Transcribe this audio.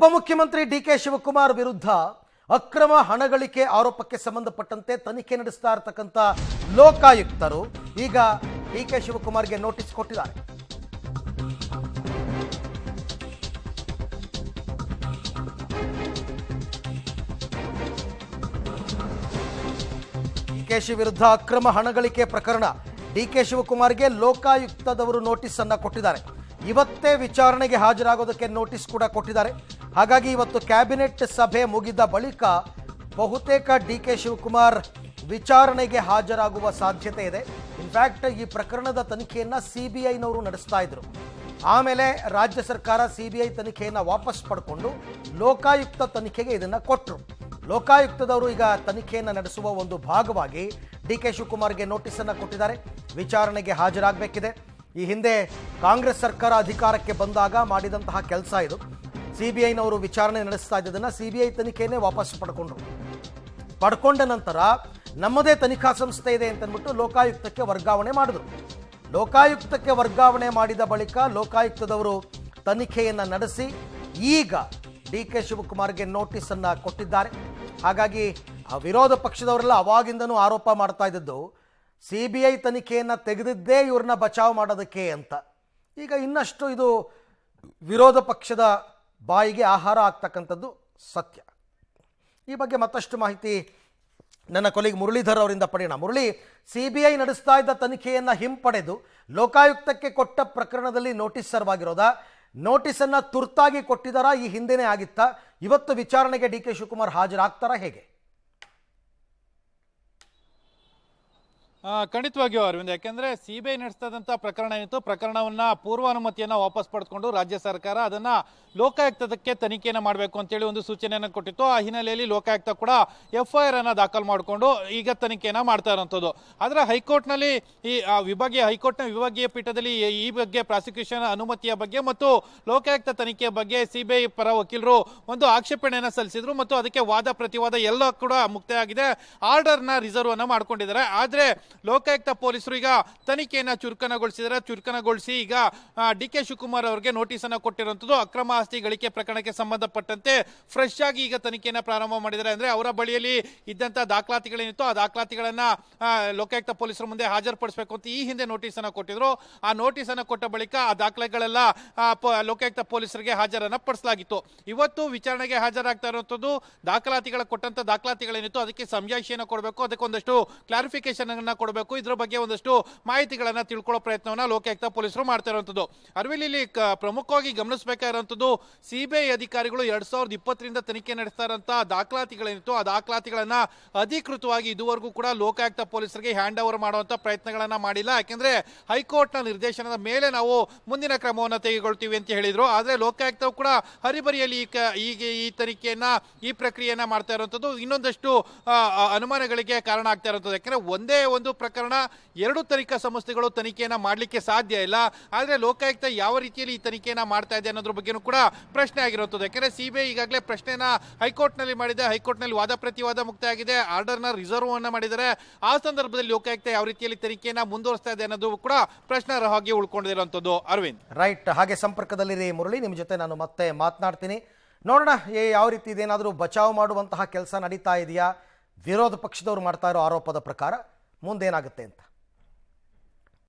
ಉಪಮುಖ್ಯಮಂತ್ರಿ ಡಿಕೆ ಶಿವಕುಮಾರ್ ವಿರುದ್ಧ ಅಕ್ರಮ ಹಣ ಗಳಿಕೆ ಆರೋಪಕ್ಕೆ ಸಂಬಂಧಪಟ್ಟಂತೆ ತನಿಖೆ ನಡೆಸ್ತಾ ಇರತಕ್ಕಂತ ಲೋಕಾಯುಕ್ತರು ಈಗ ಡಿಕೆ ಶಿವಕುಮಾರ್ಗೆ ನೋಟಿಸ್ ಕೊಟ್ಟಿದ್ದಾರೆ. ಡಿಕೆಶಿ ವಿರುದ್ಧ ಅಕ್ರಮ ಹಣ ಗಳಿಕೆ ಪ್ರಕರಣ ಡಿಕೆ ಶಿವಕುಮಾರ್ಗೆ ಲೋಕಾಯುಕ್ತದವರು ನೋಟಿಸ್ ಅನ್ನು ಕೊಟ್ಟಿದ್ದಾರೆ. ಇವತ್ತೇ ವಿಚಾರಣೆಗೆ ಹಾಜರಾಗೋದಕ್ಕೆ ನೋಟಿಸ್ ಕೂಡ ಕೊಟ್ಟಿದ್ದಾರೆ. ಹಾಗಾಗಿ ಇವತ್ತು ಕ್ಯಾಬಿನೆಟ್ ಸಭೆ ಮುಗಿದ ಬಳಿಕ ಬಹುತೇಕ ಡಿಕೆ ಶಿವಕುಮಾರ್ ವಿಚಾರಣೆಗೆ ಹಾಜರಾಗುವ ಸಾಧ್ಯತೆ ಇದೆ. ಇನ್ಫ್ಯಾಕ್ಟ್ ಈ ಪ್ರಕರಣದ ತನಿಖೆಯನ್ನು ಸಿಬಿಐನವರು ನಡೆಸ್ತಾ ಇದ್ರು. ಆಮೇಲೆ ರಾಜ್ಯ ಸರ್ಕಾರ ಸಿಬಿಐ ತನಿಖೆಯನ್ನು ವಾಪಸ್ ಪಡ್ಕೊಂಡು ಲೋಕಾಯುಕ್ತ ತನಿಖೆಗೆ ಇದನ್ನು ಕೊಟ್ಟರು. ಲೋಕಾಯುಕ್ತದವರು ಈಗ ತನಿಖೆಯನ್ನು ನಡೆಸುವ ಒಂದು ಭಾಗವಾಗಿ ಡಿಕೆ ಶಿವಕುಮಾರ್ಗೆ ನೋಟಿಸನ್ನು ಕೊಟ್ಟಿದ್ದಾರೆ. ವಿಚಾರಣೆಗೆ ಹಾಜರಾಗಬೇಕಿದೆ. ಈ ಹಿಂದೆ ಕಾಂಗ್ರೆಸ್ ಸರ್ಕಾರ ಅಧಿಕಾರಕ್ಕೆ ಬಂದಾಗ ಮಾಡಿದಂತಹ ಕೆಲಸ ಇದು. ಸಿಬಿಐನವರು ವಿಚಾರಣೆ ನಡೆಸ್ತಾ ಇದ್ದದನ್ನು ಸಿಬಿಐ ತನಿಖೆಯನ್ನೇ ವಾಪಸ್ ಪಡ್ಕೊಂಡ ನಂತರ ನಮ್ಮದೇ ತನಿಖಾ ಸಂಸ್ಥೆ ಇದೆ ಅಂತಂದ್ಬಿಟ್ಟು ಲೋಕಾಯುಕ್ತಕ್ಕೆ ವರ್ಗಾವಣೆ ಮಾಡಿದ್ರು. ಲೋಕಾಯುಕ್ತಕ್ಕೆ ವರ್ಗಾವಣೆ ಮಾಡಿದ ಬಳಿಕ ಲೋಕಾಯುಕ್ತದವರು ತನಿಖೆಯನ್ನು ನಡೆಸಿ ಈಗ ಡಿಕೆ ಶಿವಕುಮಾರ್ಗೆ ನೋಟಿಸ್ ಅನ್ನು ಕೊಟ್ಟಿದ್ದಾರೆ. ಹಾಗಾಗಿ ಆ ವಿರೋಧ ಪಕ್ಷದವರೆಲ್ಲ ಅವಾಗಿಂದನೂ ಆರೋಪ ಮಾಡ್ತಾ ಇದ್ದದ್ದು ಸಿಬಿಐ ತನಿಖೆಯನ್ನು ತೆಗೆದಿದ್ದೇ ಇವ್ರನ್ನ ಬಚಾವ್ ಮಾಡೋದಕ್ಕೆ ಅಂತ. ಈಗ ಇನ್ನಷ್ಟು ಇದು ವಿರೋಧ ಪಕ್ಷದ ಬಾಯಿಗೆ ಆಹಾರ ಆಗ್ತಕ್ಕಂಥದ್ದು ಸತ್ಯ. ಈ ಬಗ್ಗೆ ಮತ್ತಷ್ಟು ಮಾಹಿತಿ ನನ್ನ ಕೊಲೀಗ್ ಮುರಳೀಧರ್ ಅವರಿಂದ ಪಡೆಯೋಣ. ಮುರಳಿ, ಸಿಬಿಐ ನಡೆಸ್ತಾ ಇದ್ದ ತನಿಖೆಯನ್ನು ಹಿಂಪಡೆದು ಲೋಕಾಯುಕ್ತಕ್ಕೆ ಕೊಟ್ಟ ಪ್ರಕರಣದಲ್ಲಿ ನೋಟಿಸ್ ಸರ್ವಾಗಿರೋದಾ? ನೋಟಿಸನ್ನು ತುರ್ತಾಗಿ ಕೊಟ್ಟಿದ್ದಾರಾ? ಈ ಹಿಂದೆನೇ ಆಗಿತ್ತಾ? ಇವತ್ತು ವಿಚಾರಣೆಗೆ ಡಿಕೆ ಶಿವಕುಮಾರ್ ಹಾಜರಾಗ್ತಾರಾ? ಹೇಗೆ? ಖಂಡಿತವಾಗಿಯೂ ಅರವಿಂದ್, ಯಾಕೆಂದ್ರೆ ಸಿಬಿಐ ನಡೆಸ್ತಾ ಪ್ರಕರಣ ಏನಿತ್ತು, ಪ್ರಕರಣವನ್ನ ಪೂರ್ವಾನುಮತಿಯನ್ನ ವಾಪಸ್ ಪಡೆದುಕೊಂಡು ರಾಜ್ಯ ಸರ್ಕಾರ ಅದನ್ನ ಲೋಕಾಯುಕ್ತಕ್ಕೆ ತನಿಖೆಯನ್ನು ಮಾಡಬೇಕು ಅಂತೇಳಿ ಒಂದು ಸೂಚನೆಯನ್ನು ಕೊಟ್ಟಿತ್ತು. ಆ ಹಿನ್ನೆಲೆಯಲ್ಲಿ ಲೋಕಾಯುಕ್ತ ಕೂಡ ಎಫ್ಐಆರ್ ಅನ್ನ ದಾಖಲು ಮಾಡಿಕೊಂಡು ಈಗ ತನಿಖೆಯನ್ನ ಮಾಡ್ತಾ ಇರುವಂತದ್ದು. ಆದ್ರೆ ಹೈಕೋರ್ಟ್ನಲ್ಲಿ ಹೈಕೋರ್ಟ್ನ ವಿಭಾಗೀಯ ಪೀಠದಲ್ಲಿ ಈ ಬಗ್ಗೆ ಪ್ರಾಸಿಕ್ಯೂಷನ್ ಅನುಮತಿಯ ಬಗ್ಗೆ ಮತ್ತು ಲೋಕಾಯುಕ್ತ ತನಿಖೆಯ ಬಗ್ಗೆ ಸಿಬಿಐ ಪರ ವಕೀಲರು ಒಂದು ಆಕ್ಷೇಪಣೆಯನ್ನು ಸಲ್ಲಿಸಿದ್ರು ಮತ್ತು ಅದಕ್ಕೆ ವಾದ ಪ್ರತಿವಾದ ಎಲ್ಲ ಕೂಡ ಮುಕ್ತಾಯ ಆಗಿದೆ. ಆರ್ಡರ್ನ ರಿಸರ್ವ್ ಅನ್ನ ಮಾಡ್ಕೊಂಡಿದ್ದಾರೆ. ಆದ್ರೆ ಲೋಕಾಯುಕ್ತ ಪೊಲೀಸರು ಈಗ ತನಿಖೆಯನ್ನ ಚುರುಕನಗೊಳಿಸಿ ಈಗ ಡಿಕೆ ಶಿವಕುಮಾರ್ ಅವರಿಗೆ ನೋಟಿಸ್ ಅನ್ನ ಕೊಟ್ಟಿರುವಂತದ್ದು. ಅಕ್ರಮ ಆಸ್ತಿ ಗಳಿಕೆ ಪ್ರಕರಣಕ್ಕೆ ಸಂಬಂಧಪಟ್ಟಂತೆ ಫ್ರೆಶ್ ಆಗಿ ಈಗ ತನಿಖೆಯನ್ನ ಪ್ರಾರಂಭ ಮಾಡಿದ್ದಾರೆ. ಅಂದ್ರೆ ಅವರ ಬಳಿಯಲ್ಲಿ ಇದ್ದಂತ ದಾಖಲಾತಿಗಳೇನಿತ್ತು ಆ ದಾಖಲಾತಿಗಳನ್ನ ಲೋಕಾಯುಕ್ತ ಪೊಲೀಸರ ಮುಂದೆ ಹಾಜರುಪಡಿಸಬೇಕು ಅಂತ ಈ ಹಿಂದೆ ನೋಟಿಸ್ ಅನ್ನ ಕೊಟ್ಟಿದ್ರು. ಆ ನೋಟಿಸ್ ಅನ್ನ ಕೊಟ್ಟ ಬಳಿಕ ಆ ದಾಖಲೆಗಳೆಲ್ಲ ಲೋಕಾಯುಕ್ತ ಪೊಲೀಸರಿಗೆ ಹಾಜರನ್ನ ಪಡಿಸಲಾಗಿತ್ತು. ಇವತ್ತು ವಿಚಾರಣೆಗೆ ಹಾಜರಾಗ್ತಾ ಇರುವಂತದ್ದು ಕೊಟ್ಟಂತ ದಾಖಲಾತಿಗಳೇನಿತ್ತು ಅದಕ್ಕೆ ಸಮಜಾಯಿಷಿಯನ್ನು ಕೊಡಬೇಕು, ಅದಕ್ಕೆ ಒಂದಷ್ಟು ಕ್ಲಾರಿಫಿಕೇಶನ್ ಅನ್ನ ಕೊಡಬೇಕು, ಇದ್ರ ಬಗ್ಗೆ ಒಂದಷ್ಟು ಮಾಹಿತಿಗಳನ್ನ ತಿಳ್ಕೊಳ್ಳೋ ಪ್ರಯತ್ನವನ್ನ ಲೋಕಾಯುಕ್ತ ಪೊಲೀಸರು ಮಾಡ್ತಾ ಇರುವಂತದ್ದು. ಅರವಿಂದ್, ಇಲ್ಲಿ ಪ್ರಮುಖವಾಗಿ ಗಮನಿಸಬೇಕಾಗಿರುವಂತದ್ದು ಸಿಬಿಐ ಅಧಿಕಾರಿಗಳು 2020ರಿಂದ ತನಿಖೆ ನಡೆಸ್ತಾ ಇರುವಂತಹ ದಾಖಲಾತಿಗಳೇನಿತ್ತು ಆ ದಾಖಲಾತಿಗಳನ್ನ ಅಧಿಕೃತವಾಗಿ ಇದುವರೆಗೂ ಕೂಡ ಲೋಕಾಯುಕ್ತ ಪೊಲೀಸರಿಗೆ ಹ್ಯಾಂಡ್ ಓವರ್ ಮಾಡುವಂತ ಪ್ರಯತ್ನಗಳನ್ನ ಮಾಡಿಲ್ಲ. ಯಾಕೆಂದ್ರೆ ಹೈಕೋರ್ಟ್ ನ ನಿರ್ದೇಶನದ ಮೇಲೆ ನಾವು ಮುಂದಿನ ಕ್ರಮವನ್ನು ತೆಗೆದುಕೊಳ್ತೀವಿ ಅಂತ ಹೇಳಿದ್ರು. ಆದ್ರೆ ಲೋಕಾಯುಕ್ತ ಕೂಡ ಹರಿಬರಿಯಲ್ಲಿ ಈಗ ಈ ತನಿಖೆಯನ್ನ ಈ ಪ್ರಕ್ರಿಯೆಯನ್ನ ಮಾಡ್ತಾ ಇರುವಂತದ್ದು ಇನ್ನೊಂದಷ್ಟು ಅನುಮಾನಗಳಿಗೆ ಕಾರಣ ಆಗ್ತಾ ಇರುವಂತದ್ದು. ಯಾಕಂದ್ರೆ ಒಂದೇ ಒಂದು ಪ್ರಕರಣ ಎರಡು ತನಿಖಾ ಸಂಸ್ಥೆಗಳು ತನಿಖೆಯನ್ನ ಮಾಡಲಿಕ್ಕೆ ಸಾಧ್ಯ ಇಲ್ಲ. ಆದ್ರೆ ಲೋಕಾಯುಕ್ತ ಯಾವ ರೀತಿಯಲ್ಲಿ ಈ ತನಿಖೆಯನ್ನ ಮಾಡ್ತಾ ಇದೆ ಅನ್ನೋದ್ರ ಬಗ್ಗೆನೂ ಕೂಡ ಪ್ರಶ್ನೆ ಆಗಿರುತ್ತದೆ. ಯಾಕಂದ್ರೆ ಸಿಬಿಐ ಈಗಾಗಲೇ ಪ್ರಶ್ನೆಯನ್ನ ಹೈಕೋರ್ಟ್ ನಲ್ಲಿ ಮಾಡಿದೆ. ಹೈಕೋರ್ಟ್ ನಲ್ಲಿ ವಾದ ಪ್ರತಿವಾದ ಮುಕ್ತಾಯ ಆಗಿದೆ. ಆರ್ಡರ್ ನ ರಿಸರ್ವ್ ಅನ್ನ ಮಾಡಿದ್ದಾರೆ. ಆ ಸಂದರ್ಭದಲ್ಲಿ ಲೋಕಾಯುಕ್ತ ಯಾವ ರೀತಿಯಲ್ಲಿ ತನಿಖೆಯನ್ನ ಮುಂದುವರಿಸ್ತಾ ಇದೆ ಅನ್ನೋದು ಕೂಡ ಪ್ರಶ್ನಾರ್ಹವಾಗಿ ಉಳ್ಕೊಂಡಿರುವಂತದ್ದು. ಅರವಿಂದ್, ರೈಟ್. ಹಾಗೆ ಸಂಪರ್ಕದಲ್ಲಿರಿ ಮುರಳಿ, ನಿಮ್ಮ ಜೊತೆ ನಾನು ಮತ್ತೆ ಮಾತನಾಡ್ತೀನಿ. ನೋಡೋಣ ಯಾವ ರೀತಿ ಇದೇನಾದರೂ ಬಚಾವ್ ಮಾಡುವಂತಹ ಕೆಲಸ ನಡೀತಾ ಇದೆಯಾ? ವಿರೋಧ ಪಕ್ಷದವರು ಮಾಡ್ತಾ ಇರೋ ಆರೋಪದ ಪ್ರಕಾರ ಮುಂದೇನಾಗುತ್ತೆ ಅಂತ.